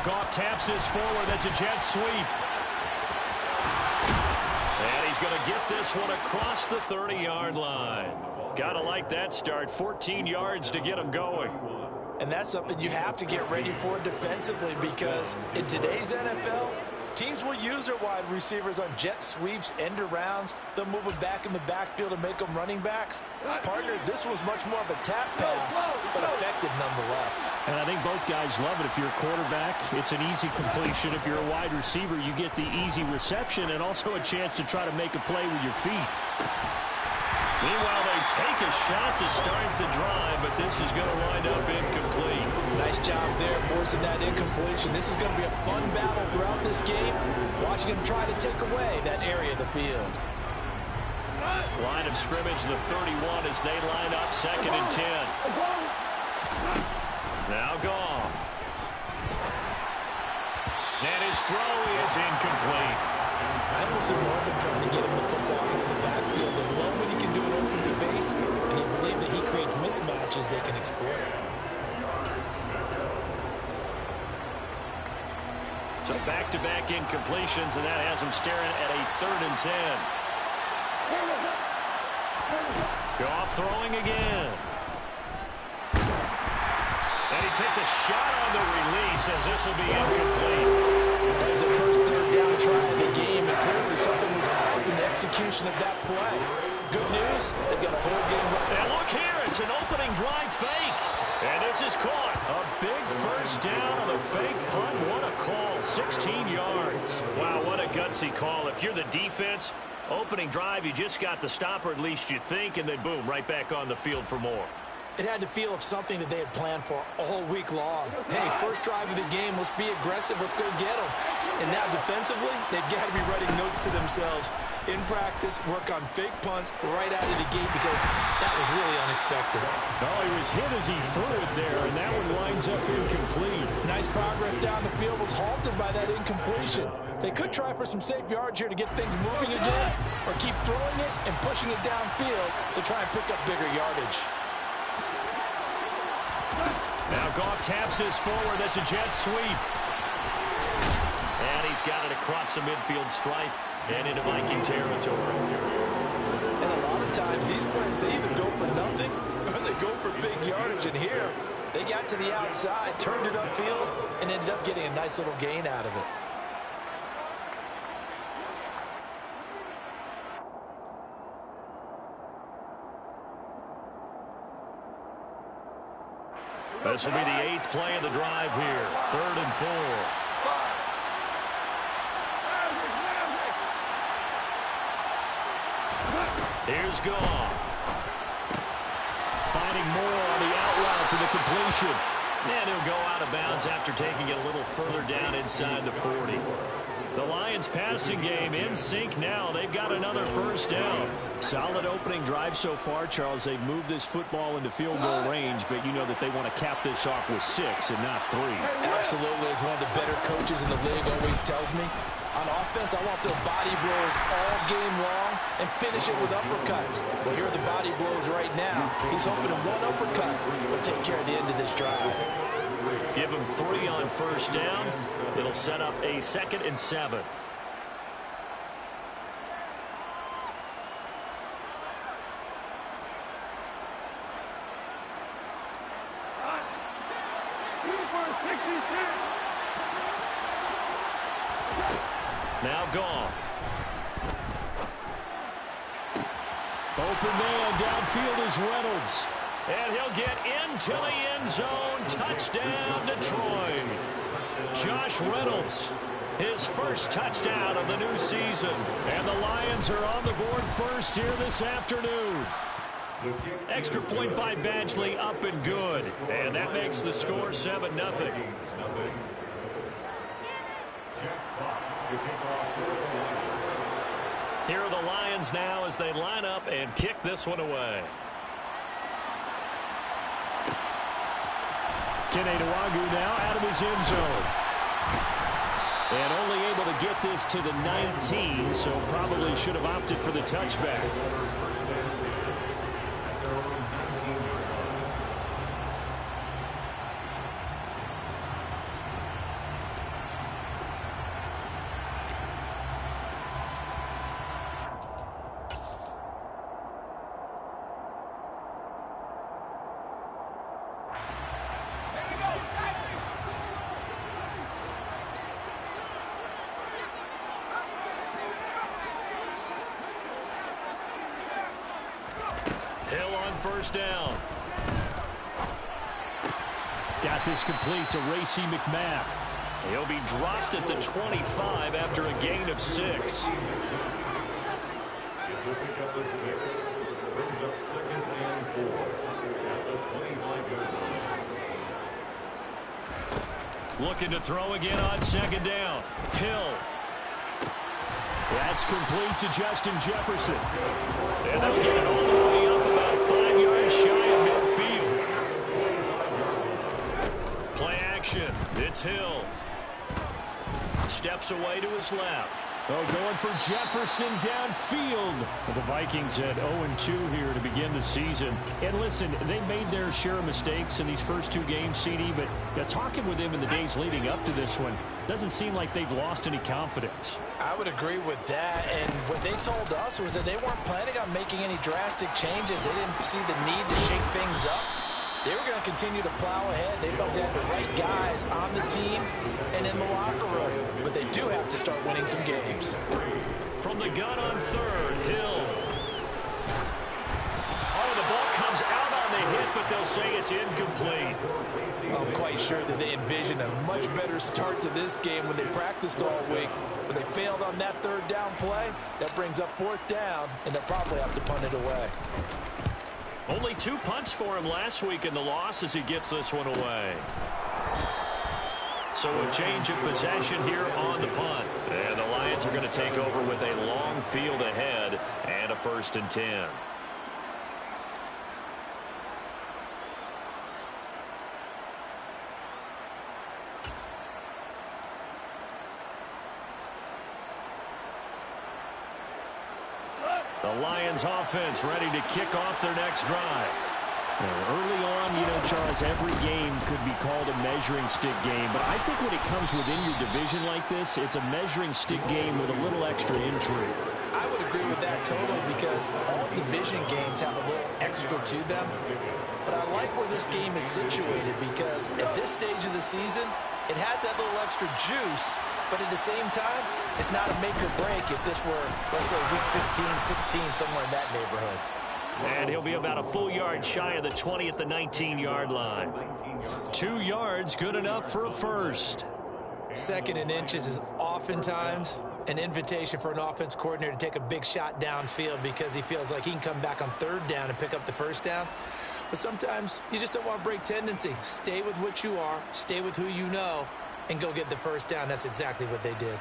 Goff taps this forward. That's a jet sweep. And he's going to get this one across the 30-yard line. Gotta like that start. 14 yards to get him going. And that's something you have to get ready for defensively, because in today's NFL, teams will use their wide receivers on jet sweeps, end arounds. They'll move them back in the backfield and make them running backs. Partner, this was much more of a tap pass, but effective nonetheless. And I think both guys love it. If you're a quarterback, it's an easy completion. If you're a wide receiver, you get the easy reception and also a chance to try to make a play with your feet. Meanwhile, they take a shot to start the drive, but this is going to wind up incomplete. Nice job there forcing that incompletion. This is going to be a fun battle throughout this game, watching him try to take away that area of the field. Line of scrimmage, the 31 as they line up, 2nd and 10. Now Goff. And his throw is incomplete. I almost love them trying to get him the football out of the backfield. They love what he can do in open space, and they believe that he creates mismatches they can exploit. So back-to-back incompletions, and that has him staring at a 3rd and 10. Goff throwing again. And he takes a shot on the release as this will be incomplete. That was the first 3rd down try of the game, and clearly something was off in the execution of that play. Good news, they've got a whole game left. And look here, it's an opening drive fake. And this is caught. A big first down on the fake punt. What a call, 16 yards. Wow, what a gutsy call. If you're the defense, opening drive, you just got the stop, or at least you think, and then boom, right back on the field for more. It had to feel of something that they had planned for all week long. Hey, first drive of the game, let's be aggressive, let's go get them. And now defensively, they've got to be writing notes to themselves. In practice, work on fake punts right out of the gate, because that was really unexpected. Oh, he was hit as he threw it there, and that one winds up incomplete. Nice progress down the field was halted by that incompletion. They could try for some safe yards here to get things moving again, or keep throwing it and pushing it downfield to try and pick up bigger yardage. Now Goff taps this forward. That's a jet sweep. And he's got it across the midfield stripe and into Viking territory. And a lot of times these plays, they either go for nothing or they go for big yardage. And here, they got to the outside, turned it upfield, and ended up getting a nice little gain out of it. This will be the 8th play of the drive here. 3rd and 4. Here's Goff. Finding more on the out route for the completion. And he'll go out of bounds after taking it a little further down inside the 40. The Lions passing game in sync now. They've got another first down. Solid opening drive so far, Charles. They've moved this football into field goal range, but you know that they want to cap this off with 6 and not 3. Absolutely. As one of the better coaches in the league always tells me, on offense, I want those body blows all game long and finish it with uppercuts. Well, here are the body blows right now. He's hoping that one uppercut will take care of the end of this drive. Give him 3 on first down. It'll set up a 2nd and 7. Now Goff. Open man downfield is Reynolds. And he'll get into the end zone. Touchdown, Detroit. Josh Reynolds, his first touchdown of the new season. And the Lions are on the board first here this afternoon. Extra point by Badgley, up and good. And that makes the score 7-0. Here are the Lions now as they line up and kick this one away. Keneduagu now out of his end zone. And only able to get this to the 19, so probably should have opted for the touchback. first down. Got this complete to Racey McMath. He'll be dropped at the 25 after a gain of 6. It's a pickup of 6. Brings up 2nd and 4 at the 25-yard line. Looking to throw again on 2nd down. Hill. That's complete to Justin Jefferson. And they'll get it all the way up about 5 yards shy of midfield. Play action. It's Hill. Steps away to his left. Oh, going for Jefferson downfield. Well, the Vikings at 0-2 here to begin the season. And listen, they made their share of mistakes in these first 2 games, CD, but talking with them in the days leading up to this one, doesn't seem like they've lost any confidence. I would agree with that, and what they told us was that they weren't planning on making any drastic changes. They didn't see the need to shake things up. They were going to continue to plow ahead. They felt they had the right guys on the team and in the locker room. But they do have to start winning some games. From the gun on 3rd, Hill. Oh, the ball comes out on the hit, but they'll say it's incomplete. I'm quite sure that they envisioned a much better start to this game when they practiced all week. But they failed on that 3rd down play. That brings up 4th down, and they'll probably have to punt it away. Only 2 punts for him last week in the loss as he gets this one away. So a change of possession here on the punt. And the Lions are going to take over with a long field ahead and a 1st and 10. The Lions offense ready to kick off their next drive. Well, early on, Charles, every game could be called a measuring stick game. But I think when it comes within your division like this, it's a measuring stick game with a little extra intrigue. I would agree with that totally because all division games have a little extra to them. But I like where this game is situated because at this stage of the season, it has that little extra juice. But at the same time, it's not a make or break if this were, let's say, week 15, 16, somewhere in that neighborhood. And he'll be about a full yard shy of the 20 at the 19-yard line. 2 yards, good enough for a first. 2nd and inches is oftentimes an invitation for an offense coordinator to take a big shot downfield because he feels like he can come back on 3rd down and pick up the 1st down. But sometimes you just don't want to break tendency. Stay with what you are, stay with who you know, and go get the 1st down. That's exactly what they did.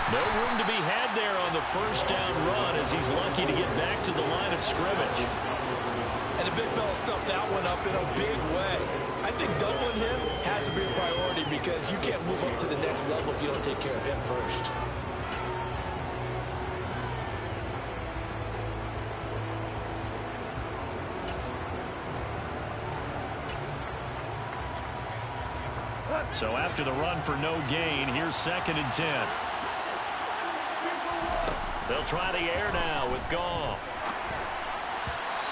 No room to be had there on the 1st down run as he's lucky to get back to the line of scrimmage. And the big fella stuffed that one up in a big way. I think doubling him has to be a priority because you can't move up to the next level if you don't take care of him first. So after the run for no gain, here's 2nd and 10. They'll try the air now with Goff.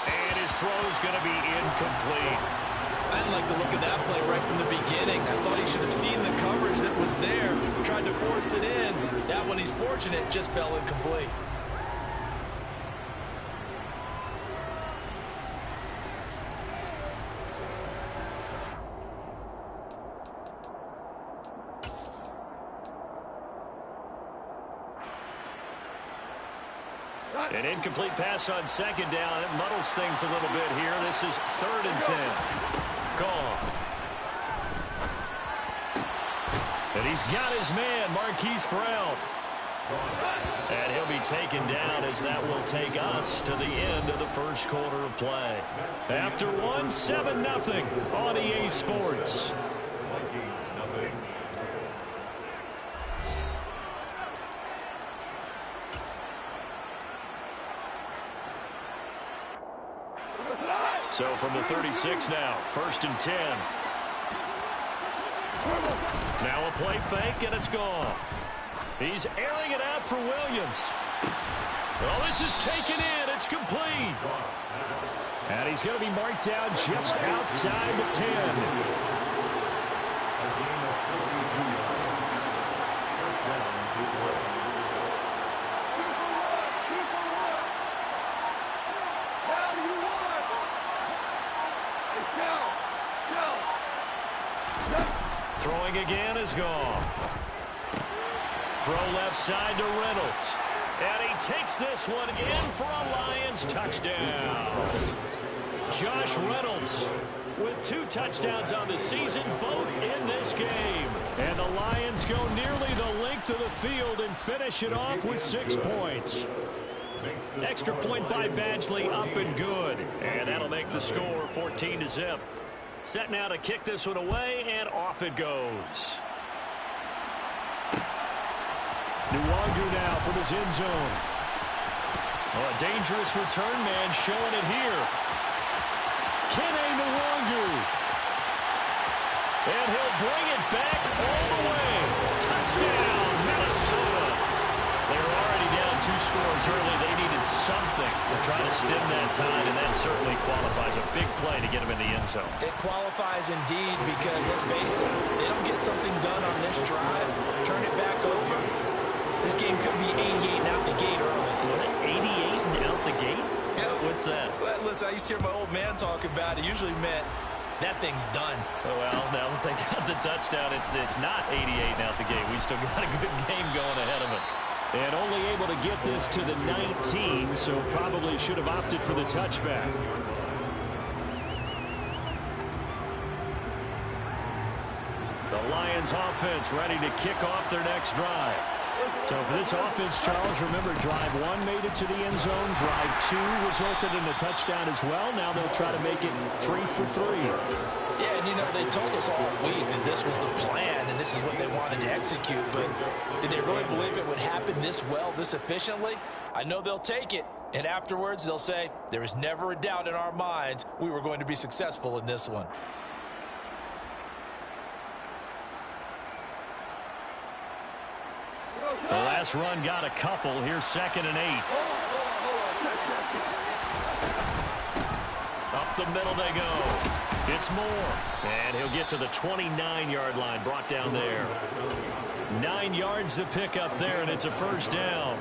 And his throw's going to be incomplete. I didn't like the look of that play right from the beginning. I thought he should have seen the coverage that was there, tried to force it in. That one, he's fortunate, just fell incomplete. An incomplete pass on 2nd down. It muddles things a little bit here. This is 3rd and 10. Gone. And he's got his man, Marquise Brown. And he'll be taken down as that will take us to the end of the 1st quarter of play. After one, 7-0 on EA Sports. Vikings, nothing. So from the 36 now, 1st and 10. Now a play fake, and it's gone. He's airing it out for Williams. Well, this is taken in. It's complete. And he's going to be marked down just outside the 10. Throwing again is gone. Throw left side to Reynolds. And he takes this one in for a Lions touchdown. Josh Reynolds with 2 touchdowns on the season, both in this game. And the Lions go nearly the length of the field and finish it off with 6 points. Extra point by Badgley, up and good. And that'll make the score 14-0. Set now to kick this one away, and off it goes. Nwangu now from his end zone. Oh, a dangerous return man showing it here. Kene Nwangu. And he'll bring it back all the way. Touchdown, Minnesota. They were already down 2 scores early. They needed something to try to stem that tide, and that certainly qualifies. A big play to get them in the end zone. It qualifies indeed because, let's face it, they don't get something done on this drive, turn it back over. This game could be 88 and out the gate early. 88 and out the gate? Yeah. What's that? Well, listen, I used to hear my old man talk about it. It usually meant that thing's done. Oh, well, now that they got the touchdown, it's not 88 and out the gate. We still got a good game going ahead of us. And only able to get this to the 19, so probably should have opted for the touchback. The Lions offense ready to kick off their next drive. So for this offense, Charles, remember, drive 1 made it to the end zone. Drive 2 resulted in a touchdown as well. Now they'll try to make it 3 for 3. Yeah, and you know, they told us all week that this was the plan and this is what they wanted to execute. But did they really believe it would happen this well, this efficiently? I know they'll take it. And afterwards, they'll say, there was never a doubt in our minds we were going to be successful in this one. The last run got a couple. Here's 2nd and 8. Up the middle they go. It's Moore. And he'll get to the 29-yard line, brought down there. 9 yards to pick up there, and it's a first down.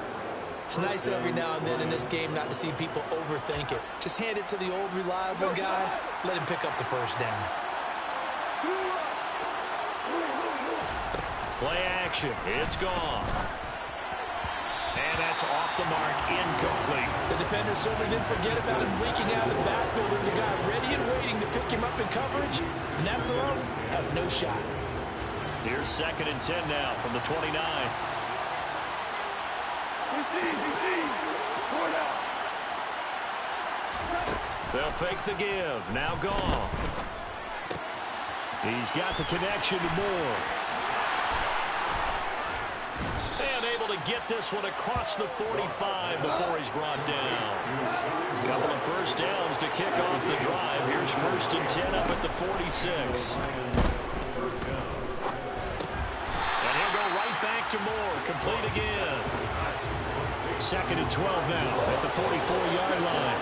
It's nice every now and then in this game not to see people overthink it. Just hand it to the old reliable guy. Let him pick up the first down. Play action. It's gone. And that's off the mark, incomplete. The defender certainly didn't forget about him leaking out of the backfield. There's a guy ready and waiting to pick him up in coverage. And that throw had no shot. Here's 2nd and 10 now from the 29. They'll fake the give. Now gone. He's got the connection to Moore. And able to get this one across the 45 before he's brought down. A couple of first downs to kick off the drive. Here's 1st and 10 up at the 46. And he'll go right back to Moore. Complete again. 2nd and 12 now at the 44-yard line.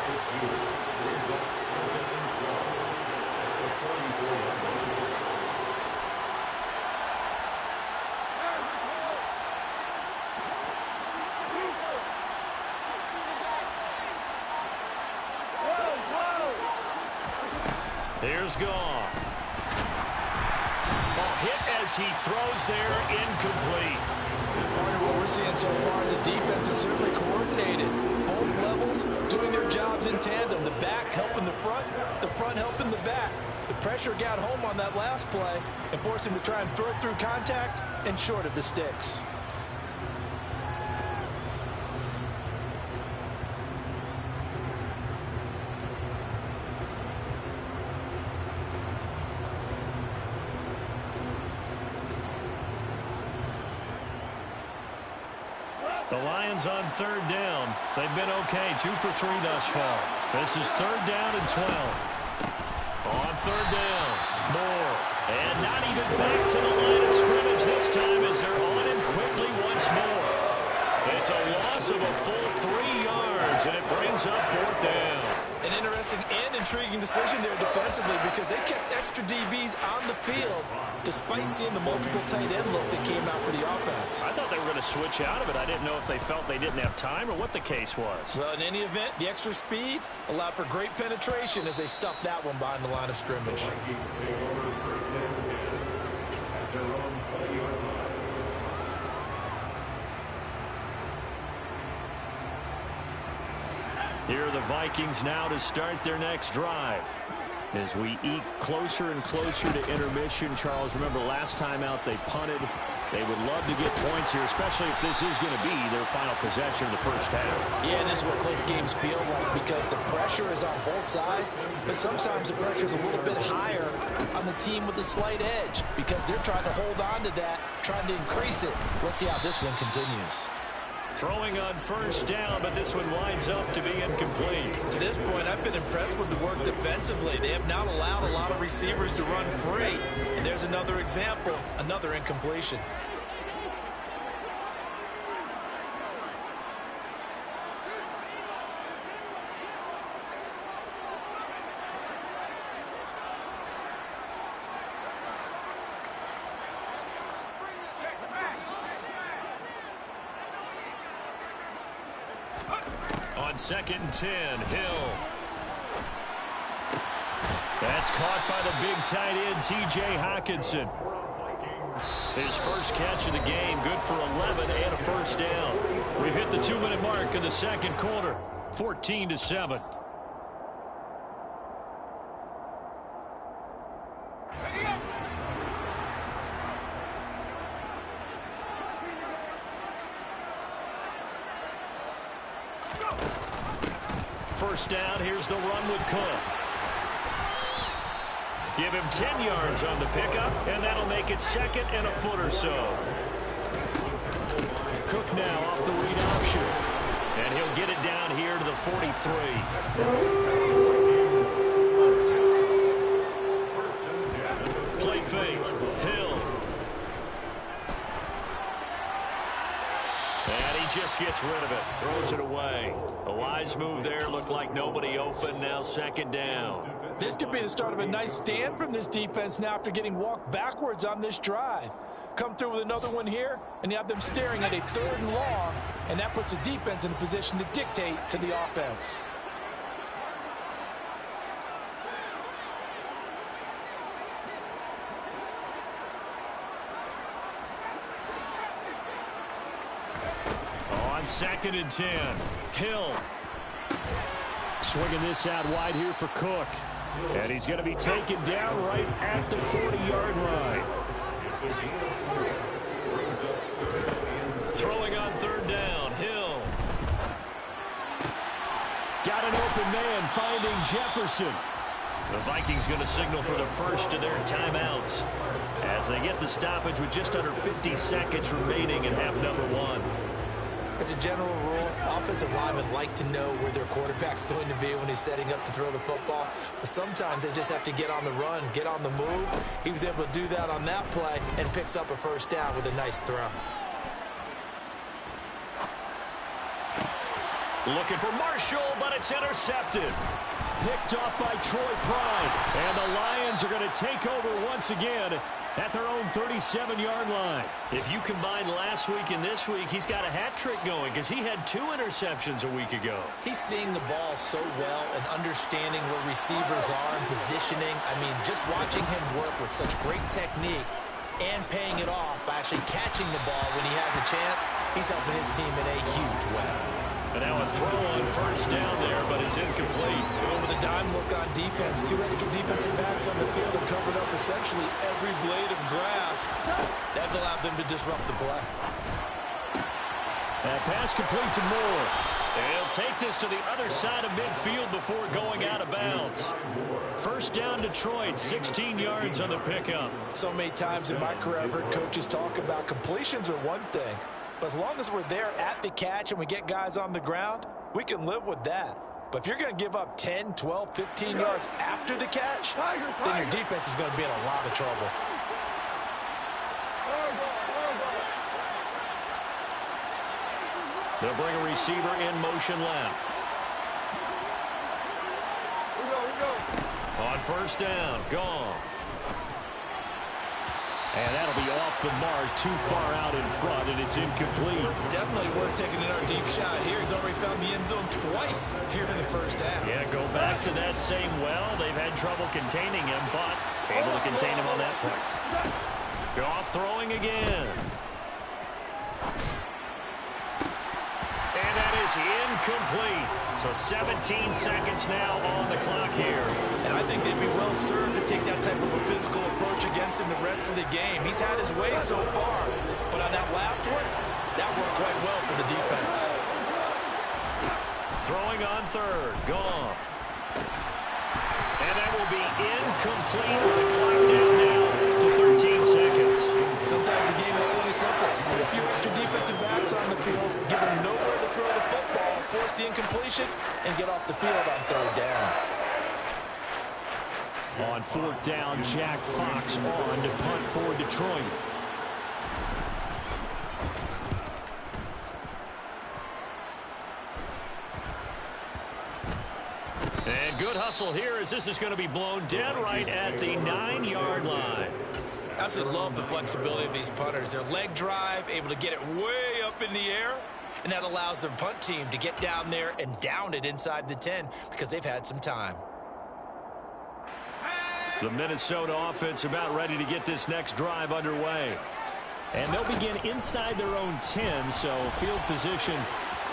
Here's gone. Ball hit as he throws there, incomplete. Part of what we're seeing so far is the defense is certainly coordinated. Both levels doing their jobs in tandem. The back helping the front helping the back. The pressure got home on that last play and forced him to try and throw it through contact and short of the sticks. The Lions on 3rd down. They've been okay. 2 for 3 thus far. This is 3rd down and 12. On third down, Moore. And not even back to the line of scrimmage this time as they're on him quickly once more. It's a loss of a full 3 yards, and it brings up fourth down. An interesting and intriguing decision there defensively because they kept extra DBs on the field despite seeing the multiple tight end look that came out for the offense. I thought they were going to switch out of it. I didn't know if they felt they didn't have time or what the case was. Well, in any event, the extra speed allowed for great penetration as they stuffed that one behind the line of scrimmage. Here are the Vikings now to start their next drive. As we eke closer and closer to intermission, Charles, remember last time out they punted. They would love to get points here, especially if this is going to be their final possession of the first half. Yeah, and this is what close games feel like because the pressure is on both sides, but sometimes the pressure is a little bit higher on the team with the slight edge because they're trying to hold on to that, trying to increase it. Let's see how this one continues. Throwing on first down, but this one winds up to be incomplete. To this point, I've been impressed with the work defensively. They have not allowed a lot of receivers to run free. And there's another example, another incompletion. On 2nd and 10, Hill. That's caught by the big tight end, T.J. Hockenson. His first catch of the game, good for 11 and a first down. We've hit the 2-minute mark in the second quarter, 14-7. First down, here's the run with Cook. Give him 10 yards on the pickup, and that'll make it second and a foot or so. Cook now off the read option. And he'll get it down here to the 43. Play fake. Hill. And he just gets rid of it. Throws it away. A wise move there. Looked like nobody open. Now 2nd down. This could be the start of a nice stand from this defense now after getting walked backwards on this drive. Come through with another one here, and you have them staring at a 3rd and long, and that puts the defense in a position to dictate to the offense. On 2nd and 10, Hill. Swinging this out wide here for Cook. And he's going to be taken down right at the 40-yard line. Throwing on 3rd down, Hill. Got an open man finding Jefferson. The Vikings going to signal for the first of their timeouts as they get the stoppage with just under 50 seconds remaining in half number 1. As a general rule, offensive linemen like to know where their quarterback's going to be when he's setting up to throw the football. But sometimes they just have to get on the run, get on the move. He was able to do that on that play and picks up a first down with a nice throw. Looking for Marshall, but it's intercepted. Picked off by Troy Pride. And the Lions are going to take over once again at their own 37-yard line. If you combine last week and this week, he's got a hat trick going because he had 2 interceptions a week ago. He's seeing the ball so well and understanding where receivers are and positioning. I mean, just watching him work with such great technique and paying it off by actually catching the ball when he has a chance, he's helping his team in a huge way. And now a throw on first down there, but it's incomplete. Going with a dime look on defense. 2 extra defensive backs on the field and covered up essentially every blade of grass. That allowed them to disrupt the play. That pass complete to Moore. He'll take this to the other side of midfield before going out of bounds. First down Detroit, 16 yards on the pickup. So many times in my career I've heard coaches talk about completions are one thing. But as long as we're there at the catch and we get guys on the ground, we can live with that. But if you're going to give up 10, 12, 15 yards after the catch, then your defense is going to be in a lot of trouble. They'll bring a receiver in motion left. On first down, Goff. And that'll be off the mark, too far out in front, and it's incomplete. Definitely worth taking another deep shot here. He's already found the end zone twice here in the first half. Yeah, go back to that same well. They've had trouble containing him, but able to contain him on that point. Goff throwing again. And that is incomplete. So 17 seconds now on the clock here. And I think they'd be well served to take that type of a physical approach against him the rest of the game. He's had his way so far, but on that last one, that worked quite well for the defense. Throwing on third, Goff. And that will be incomplete with the clock down now to 13 seconds. Sometimes the game is really simple. Put a few extra defensive backs on the field, give them nowhere to throw the football, force the incompletion, and get off the field on third down. On fourth down, Jack Fox on to punt for Detroit. And good hustle here as this is going to be blown dead right at the 9-yard line. Absolutely love the flexibility of these punters. Their leg drive, able to get it way up in the air, and that allows their punt team to get down there and down it inside the 10 because they've had some time. The Minnesota offense about ready to get this next drive underway. And they'll begin inside their own 10, so field position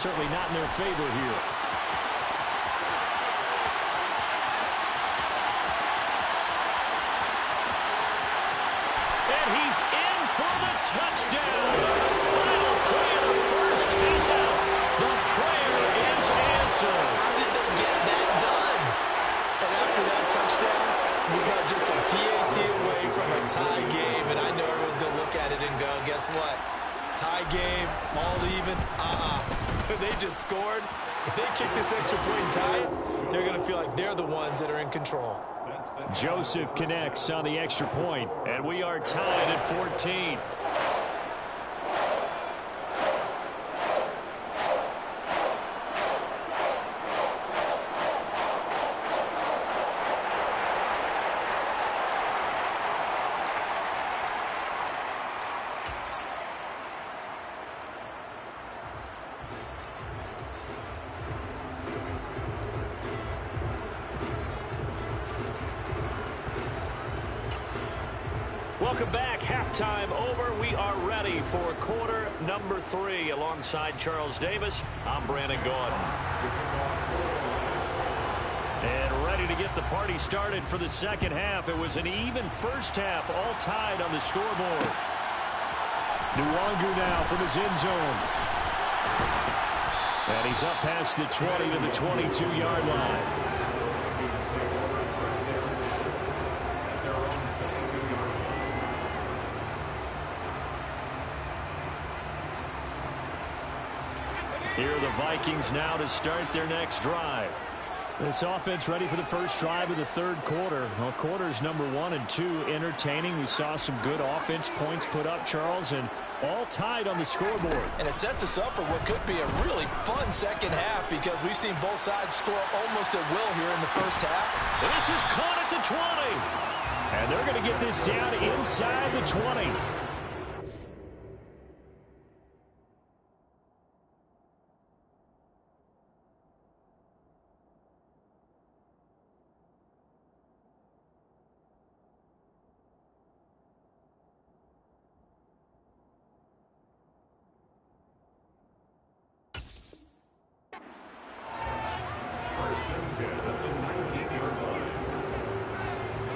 certainly not in their favor here. And he's in for the touchdown. Final play of the first half. The prayer is answered. How did they get that done? And after that touchdown, we got just a PAT away from a tie game, and I know everyone's going to look at it and go, guess what? Tie game, all even, They just scored. If they kick this extra point and tie it, they're going to feel like they're the ones that are in control. Joseph connects on the extra point. And we are tied at 14. Welcome back. Halftime over. We are ready for quarter number 3. Alongside Charles Davis, I'm Brandon Gordon. And ready to get the party started for the second half. It was an even first half, all tied on the scoreboard. Nwangu now from his end zone. And he's up past the 20 to the 22-yard line. Here are the Vikings now to start their next drive. This offense ready for the first drive of the third quarter. Well, quarters number 1 and 2 entertaining. We saw some good offense points put up, Charles, and all tied on the scoreboard. And it sets us up for what could be a really fun second half because we've seen both sides score almost at will here in the first half. This is caught at the 20. And they're going to get this down inside the 20.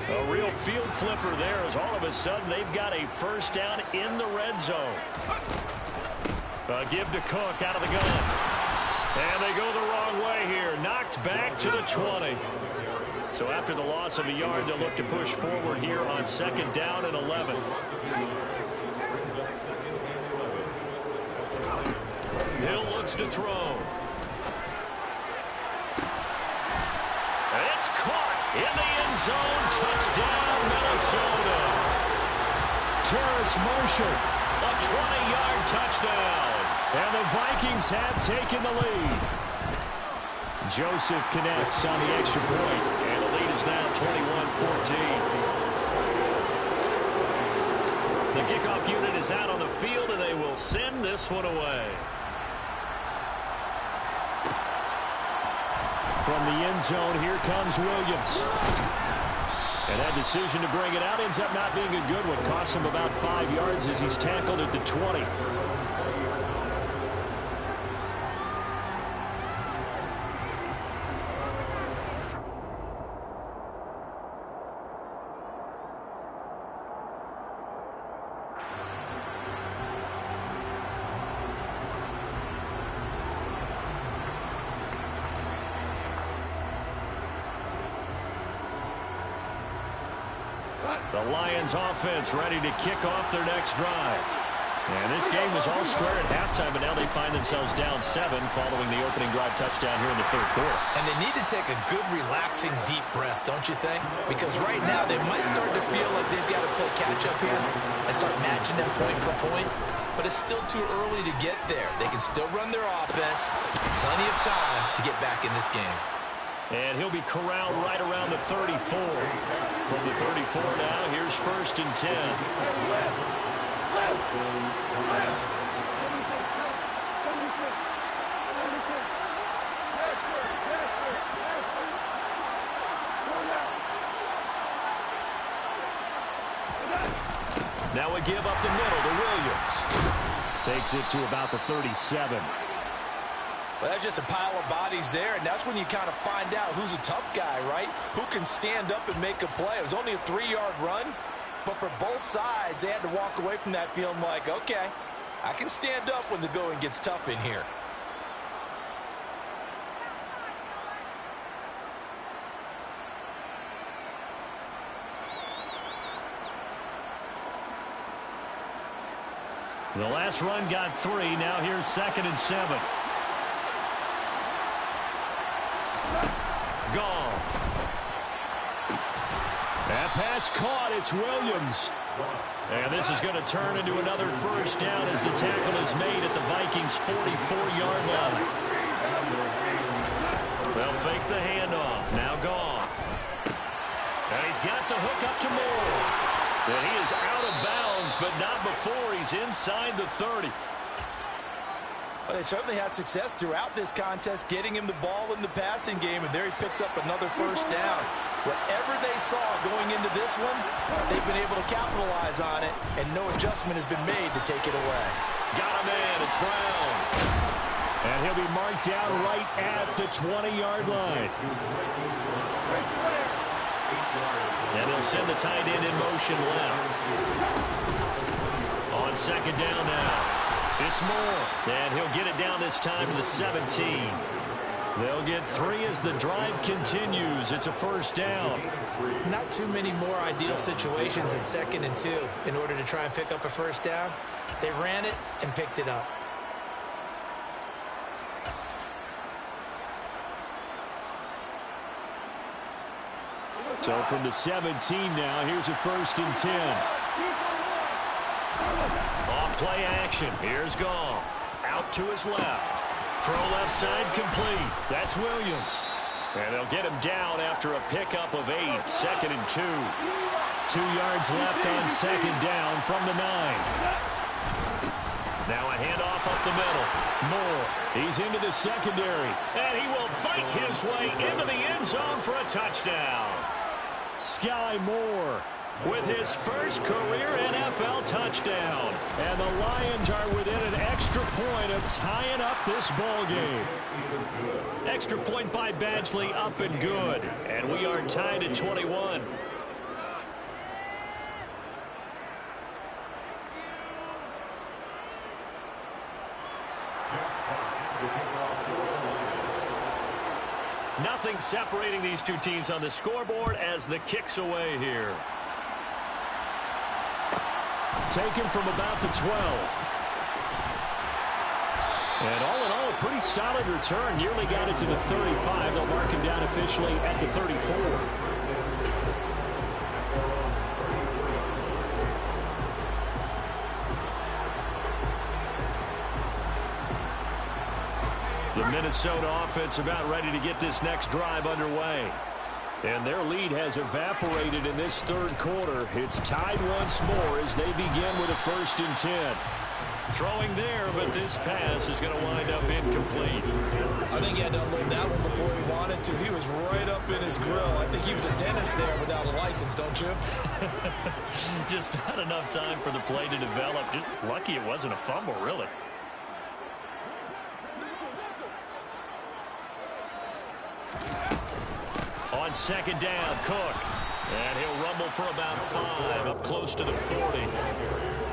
A real field flipper there as all of a sudden they've got a first down in the red zone. A give to Cook out of the gun. And they go the wrong way here. Knocked back to the 20. So after the loss of a yard, they'll look to push forward here on second down and 11. Hill looks to throw. It's caught in the end zone. Touchdown, Minnesota. Terrace Marshall. A 20-yard touchdown. And the Vikings have taken the lead. Joseph connects on the extra point. And the lead is now 21-14. The kickoff unit is out on the field, and they will send this one away. From the end zone, here comes Williams. And that decision to bring it out ends up not being a good one. Costs him about 5 yards as he's tackled at the 20. The Lions offense ready to kick off their next drive. And this game was all square at halftime, but now they find themselves down 7 following the opening drive touchdown here in the third quarter. And they need to take a good, relaxing, deep breath, don't you think? Because right now they might start to feel like they've got to play catch-up here and start matching them point for point. But it's still too early to get there. They can still run their offense. Plenty of time to get back in this game. And he'll be corralled right around the 34. From the 34 now, here's 1st and 10. Now we give up the middle to Williams. Takes it to about the 37. Well, that's just a pile of bodies there, and that's when you kind of find out who's a tough guy, right? Who can stand up and make a play. It was only a 3-yard run, but for both sides, they had to walk away from that feeling like, okay, I can stand up when the going gets tough in here. The last run got 3. Now here's 2nd and 7. Gone. That pass caught. It's Williams. And this is going to turn into another first down as the tackle is made at the Vikings' 44-yard line. They'll fake the handoff. Now Goff. And he's got the hook up to Moore. And he is out of bounds, but not before he's inside the 30. Well, they certainly had success throughout this contest, getting him the ball in the passing game, and there he picks up another first down. Whatever they saw going into this one, they've been able to capitalize on it, and no adjustment has been made to take it away. Got him in. It's Brown. And he'll be marked down right at the 20-yard line. And they'll send the tight end in motion left. On 2nd down now. It's Moore, and he'll get it down this time to the 17. They'll get 3 as the drive continues. It's a first down. Not too many more ideal situations at 2nd and 2 in order to try and pick up a first down. They ran it and picked it up. So from the 17 now, here's a 1st and 10. Off play action. Here's Goff. Out to his left. Throw left side complete. That's Williams. And they'll get him down after a pickup of 8. 2nd and 2. 2 yards left on 2nd down from the 9. Now a handoff up the middle. Moore, he's into the secondary. And he will fight his way into the end zone for a touchdown. Sky Moore with his first career NFL touchdown. And the Lions are within an extra point of tying up this ball game. Extra point by Badgley, up and good. And we are tied at 21. Nothing separating these two teams on the scoreboard as the kick's away here. Taken from about the 12. And all in all, a pretty solid return. Nearly got it to the 35. They'll mark him down officially at the 34. The Minnesota offense about ready to get this next drive underway. And their lead has evaporated in this third quarter. It's tied once more as they begin with a 1st and 10. Throwing there, but this pass is going to wind up incomplete. I think he had to unload that one before he wanted to. He was right up in his grill. I think he was a dentist there without a license, don't you? Just not enough time for the play to develop. Just lucky it wasn't a fumble, really. On 2nd down, Cook. And he'll rumble for about 5, up close to the 40.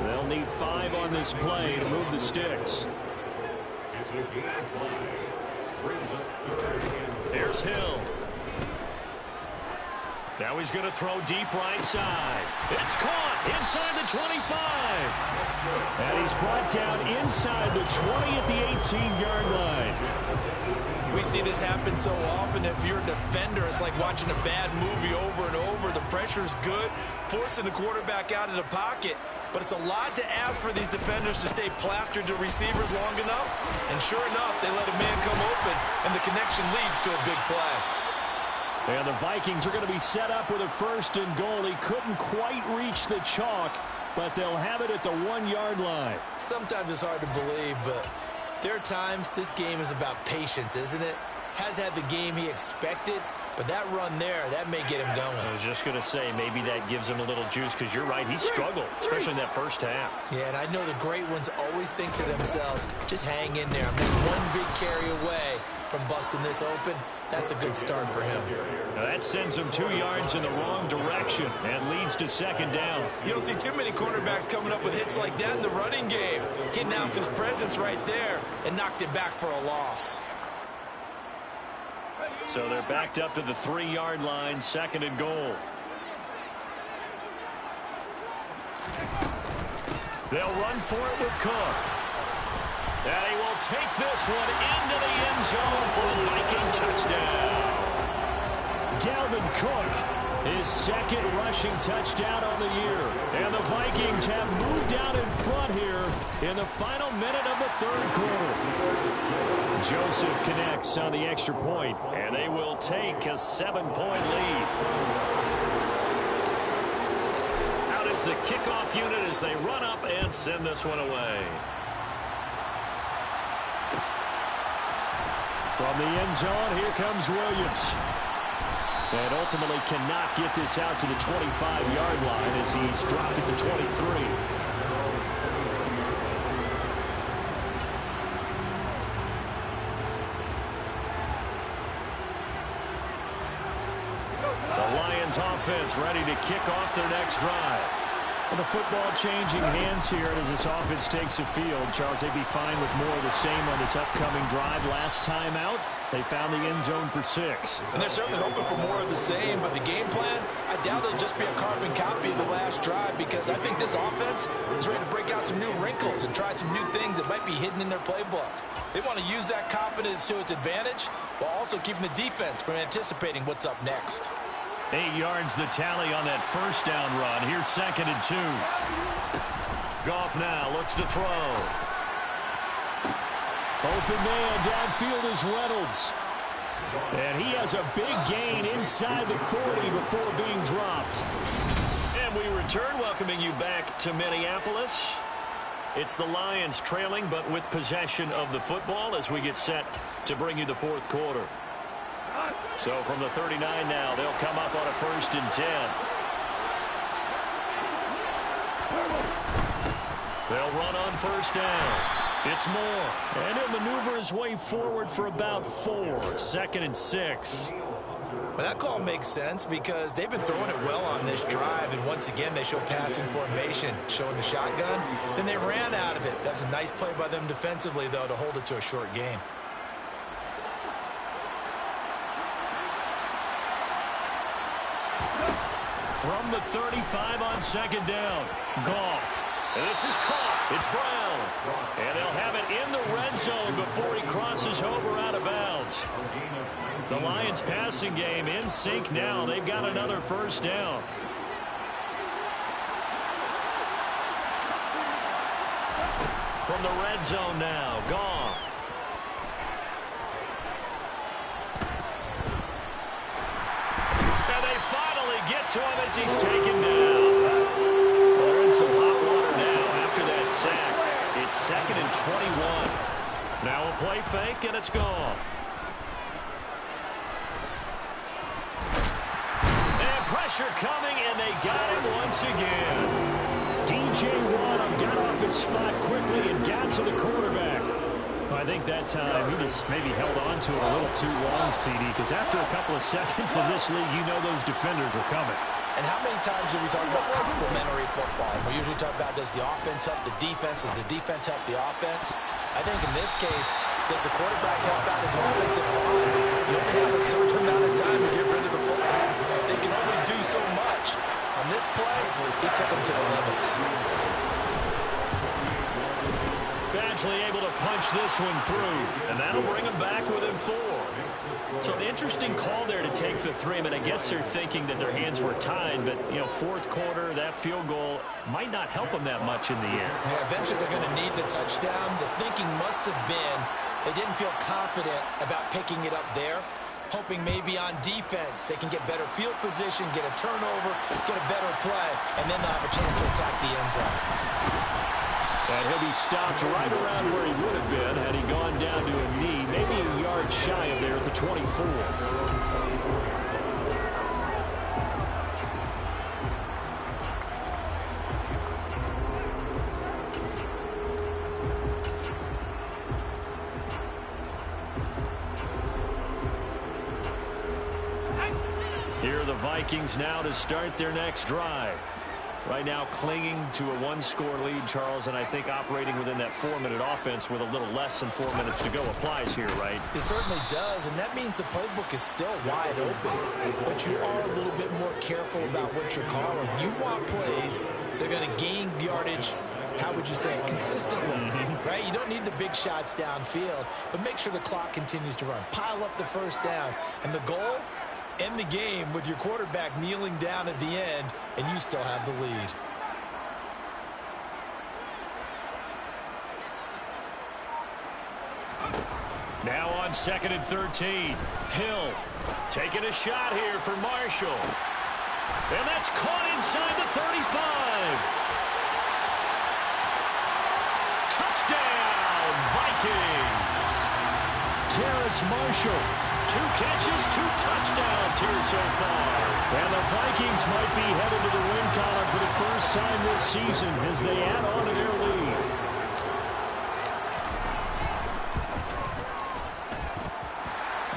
They'll need 5 on this play to move the sticks. Here's Hill. Now he's going to throw deep right side. It's caught inside the 25. And he's brought down inside the 20 at the 18-yard line. We see this happen so often. If you're a defender, it's like watching a bad movie over and over. The pressure's good, forcing the quarterback out of the pocket. But it's a lot to ask for these defenders to stay plastered to receivers long enough. And sure enough, they let a man come open, and the connection leads to a big play. And the Vikings are going to be set up with a 1st and goal. He couldn't quite reach the chalk, but they'll have it at the 1-yard line. Sometimes it's hard to believe, but there are times this game is about patience, isn't it? Has had the game he expected, but that run there, that may get him going. I was just going to say, maybe that gives him a little juice, because you're right, he struggled, especially in that first half. Yeah, and I know the great ones always think to themselves, just hang in there. I'm just one big carry away from busting this open. That's a good start for him. Now that sends him 2 yards in the wrong direction and leads to 2nd down. You don't see too many cornerbacks coming up with hits like that in the running game. He announced his presence right there and knocked it back for a loss. So they're backed up to the 3-yard line, 2nd and goal. They'll run for it with Cook. And he will take this one into the end zone for a Viking touchdown. Dalvin Cook, his 2nd rushing touchdown on the year. And the Vikings have moved out in front here in the final minute of the 3rd quarter. Joseph connects on the extra point, and they will take a 7-point lead. Out is the kickoff unit as they run up and send this one away. From the end zone, here comes Williams. And ultimately cannot get this out to the 25-yard line as he's dropped it to 23. Offense ready to kick off their next drive. Well, the football changing hands here as this offense takes the field. Charles, they'd be fine with more of the same on this upcoming drive. Last time out, they found the end zone for 6. And they're certainly hoping for more of the same, but the game plan, I doubt it'll just be a carbon copy of the last drive, because I think this offense is ready to break out some new wrinkles and try some new things that might be hidden in their playbook. They want to use that confidence to its advantage while also keeping the defense from anticipating what's up next. 8 yards the tally on that 1st down run. Here's 2nd and 2. Goff now looks to throw. Open man downfield is Reynolds. And he has a big gain inside the 40 before being dropped. And we return, welcoming you back to Minneapolis. It's the Lions trailing, but with possession of the football as we get set to bring you the 4th quarter. So from the 39 now, they'll come up on a 1st and 10. They'll run on 1st down. It's Moore, and he'll maneuver his way forward for about 4. 2nd and 6. Well, that call makes sense because they've been throwing it well on this drive, and once again they show passing formation, showing the shotgun. Then they ran out of it. That's a nice play by them defensively, though, to hold it to a short gain. From the 35 on 2nd down, Goff. And this is caught. It's Brown. And they'll have it in the red zone before he crosses over out of bounds. The Lions passing game in sync now. They've got another first down. From the red zone now, Goff. And they finally get to him as he's taken down. They're in some hot water now after that sack. It's 2nd and 21. Now a play fake, and it's Goff. And pressure coming, and they got him once again. DJ Watt got off his spot quickly and got to the quarterback. I think that time he just maybe held on to it a little too long, CD, because after a couple of seconds in this league, you know those defenders are coming. And how many times do we talk about complementary football? We usually talk about, does the offense help the defense? Does the defense help the offense? I think in this case, does the quarterback help out his offensive line? You only have a certain amount of time to get rid of the football. They can only do so much. On this play, he took him to the limits. Badgley able to punch this one through, and that'll bring him back within 4. So an interesting call there to take the 3. I mean, I guess they're thinking that their hands were tied, but, you know, 4th quarter, that field goal might not help them that much in the end. Yeah, eventually they're going to need the touchdown. The thinking must have been they didn't feel confident about picking it up there, hoping maybe on defense they can get better field position, get a turnover, get a better play, and then they'll have a chance to attack the end zone. And he'll be stopped right around where he would have been had he gone down to a knee, maybe a yard shy of there at the 24. Here are the Vikings now to start their next drive. Right now clinging to a 1-score lead, Charles, and I think operating within that 4-minute offense with a little less than 4 minutes to go applies here, right? It certainly does, and that means the playbook is still wide open. But you are a little bit more careful about what you're calling. You want plays that are going to gain yardage, how would you say it, consistently, right? You don't need the big shots downfield, but make sure the clock continues to run. Pile up the first downs, and the goal, end the game with your quarterback kneeling down at the end, and you still have the lead. Now on 2nd and 13. Hill taking a shot here for Marshall. And that's caught inside the 35. Touchdown, Vikings. Terrace Marshall. 2 catches, 2 touchdowns here so far. And the Vikings might be headed to the win column for the first time this season as they add on to their lead.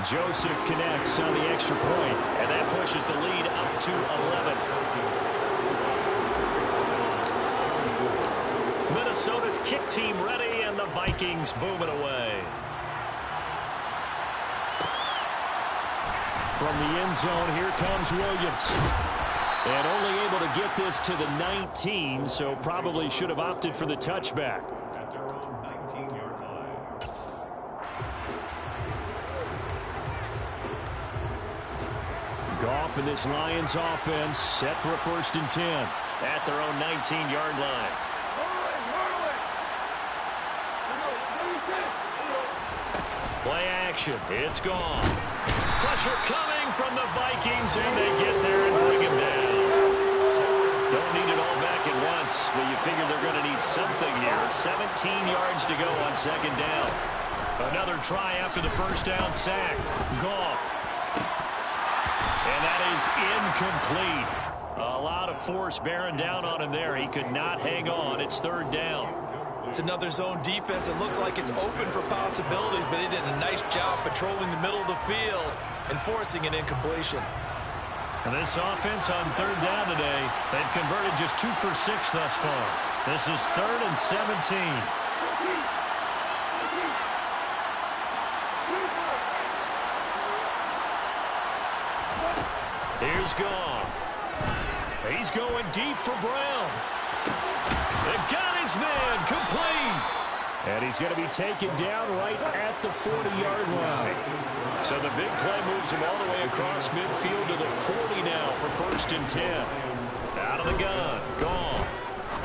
Joseph connects on the extra point, and that pushes the lead up to 11. Minnesota's kick team ready, and the Vikings boom it away. From the end zone, here comes Williams. And only able to get this to the 19, so probably should have opted for the touchback. At their own 19-yard line. Goff in this Lions offense set for a 1st and 10. At their own 19-yard line. Play action. It's gone. Pressure coming from the Vikings, and they get there and bring him down. Don't need it all back at once, but you figure they're going to need something here. 17 yards to go on 2nd down. Another try after the first down sack. Goff. And that is incomplete. A lot of force bearing down on him there. He could not hang on. It's 3rd down. It's another zone defense. It looks like it's open for possibilities, but they did a nice job patrolling the middle of the field and forcing an incompletion. And this offense on 3rd down today, they've converted just 2 for 6 thus far. This is 3rd and 17. Here's Goff. He's going deep for Brown. They got his man complete. And he's going to be taken down right at the 40-yard line. So the big play moves him all the way across midfield to the 40 now for 1st and 10. Out of the gun, Goff.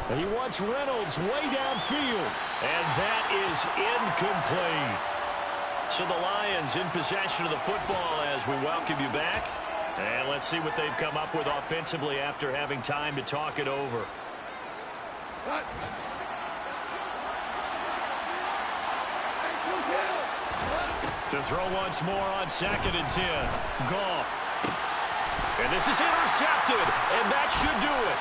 And he wants Reynolds way downfield. And that is incomplete. So the Lions in possession of the football as we welcome you back. And let's see what they've come up with offensively after having time to talk it over. To throw once more on 2nd and 10. Goff. And this is intercepted. And that should do it.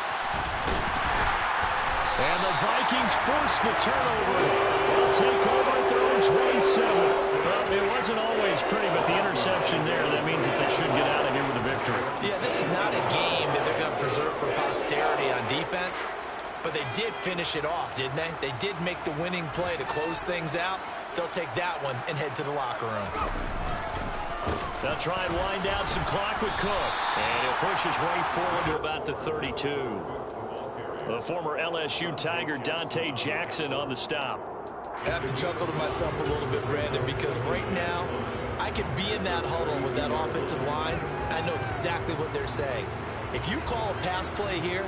And the Vikings force the turnover. They'll take over at their own 27. Well, it wasn't always pretty, but the interception there, that means that they should get out of here with a victory. Yeah, this is not a game that they're going to preserve for posterity on defense. But they did finish it off, didn't they? They did make the winning play to close things out. They'll take that one and head to the locker room. They'll try and wind down some clock with Cook. And he'll push his way forward to about the 32. The former LSU Tiger Dante Jackson on the stop. I have to chuckle to myself a little bit, Brandon, because right now I could be in that huddle with that offensive line. I know exactly what they're saying. If you call a pass play here,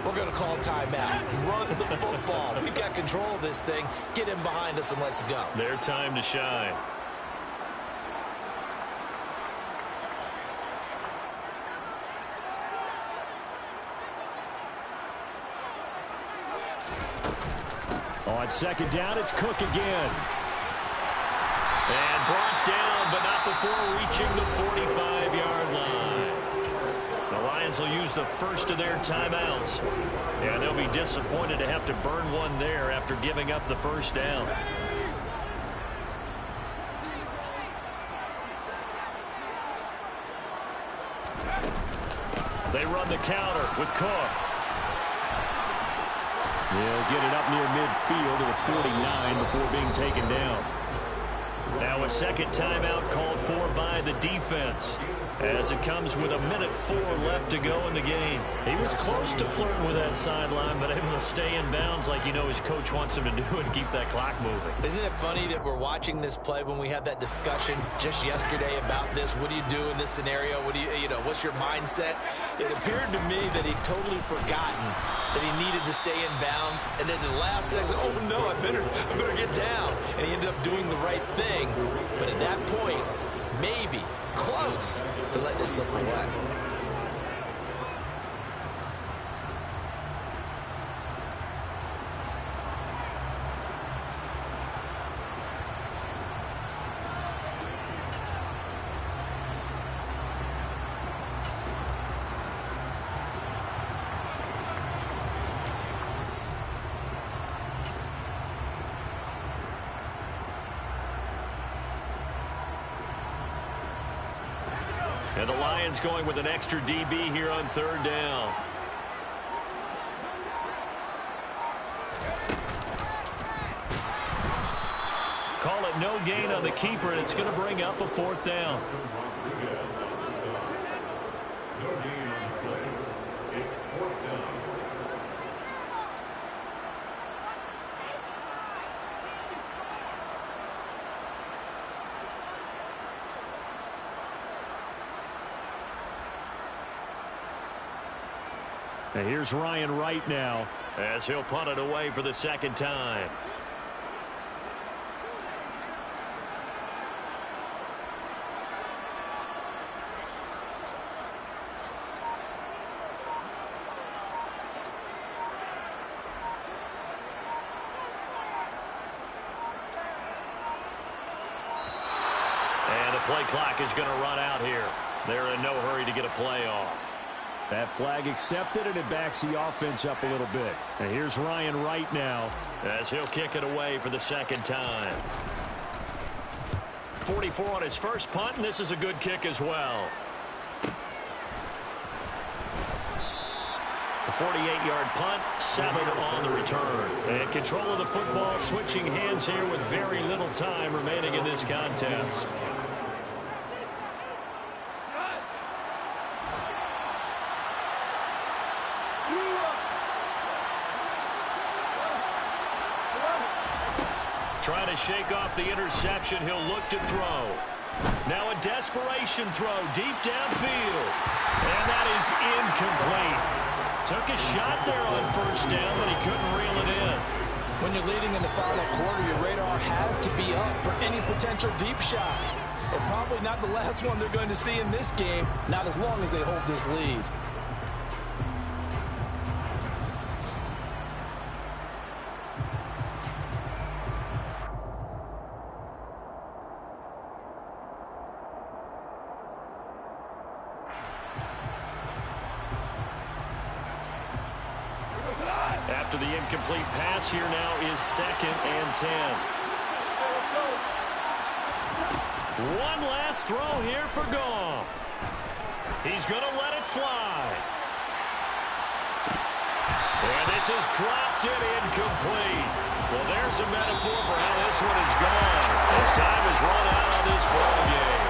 we're going to call timeout. Run the football. We've got control of this thing. Get him behind us and let's go. Their time to shine. On 2nd down, it's Cook again. And brought down, but not before reaching the 45-yard line. The Lions will use the first of their timeouts. And they'll be disappointed to have to burn one there after giving up the first down. They run the counter with Cook. They'll get it up near midfield to the 49 before being taken down. Now a 2nd timeout called for by the defense as it comes with 1:04 left to go in the game. He was close to flirting with that sideline, but able to stay in bounds like you know his coach wants him to do and keep that clock moving. Isn't it funny that we're watching this play when we had that discussion just yesterday about this? What do you do in this scenario? What do you know, what's your mindset? It appeared to me that he'd totally forgotten that he needed to stay in bounds, and then the last second, oh no, I better get down. And he ended up doing the right thing. But at that point, maybe close to letting it slip away. And the Lions going with an extra DB here on 3rd down. Call it no gain on the keeper, and it's going to bring up a 4th down. No gain on the play. It's 4th down. And here's Ryan Wright now as he'll punt it away for the 2nd time. And the play clock is going to run out here. They're in no hurry to get a play off. That flag accepted, and it backs the offense up a little bit. And here's Ryan Wright now as he'll kick it away for the 2nd time. 44 on his first punt, and this is a good kick as well. A 48-yard punt, 7 on the return. And control of the football, switching hands here with very little time remaining in this contest. Trying to shake off the interception. He'll look to throw. Now a desperation throw deep downfield. And that is incomplete. Took a shot there on first down, but he couldn't reel it in. When you're leading in the final quarter, your radar has to be up for any potential deep shots. And probably not the last one they're going to see in this game, not as long as they hold this lead. After the incomplete pass, here now is 2nd and 10. One last throw here for Goff. He's going to let it fly. And this is dropped in incomplete. Well, there's a metaphor for how this one is gone. As time has run out on this ball game.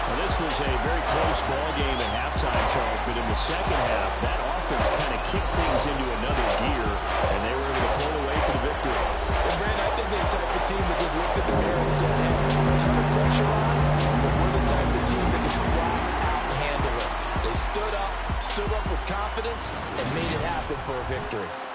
Well, this was a very close ball game at halftime, Charles, but in the second half, that offense kind of kicked things into another gear, and they were able to pull away for the victory. And Brandon, I think they're the type of team that just looked at the mirror and said, hey, a ton of pressure on, but we're the type of team that can flat out handle it. They stood up with confidence, and made it happen for a victory.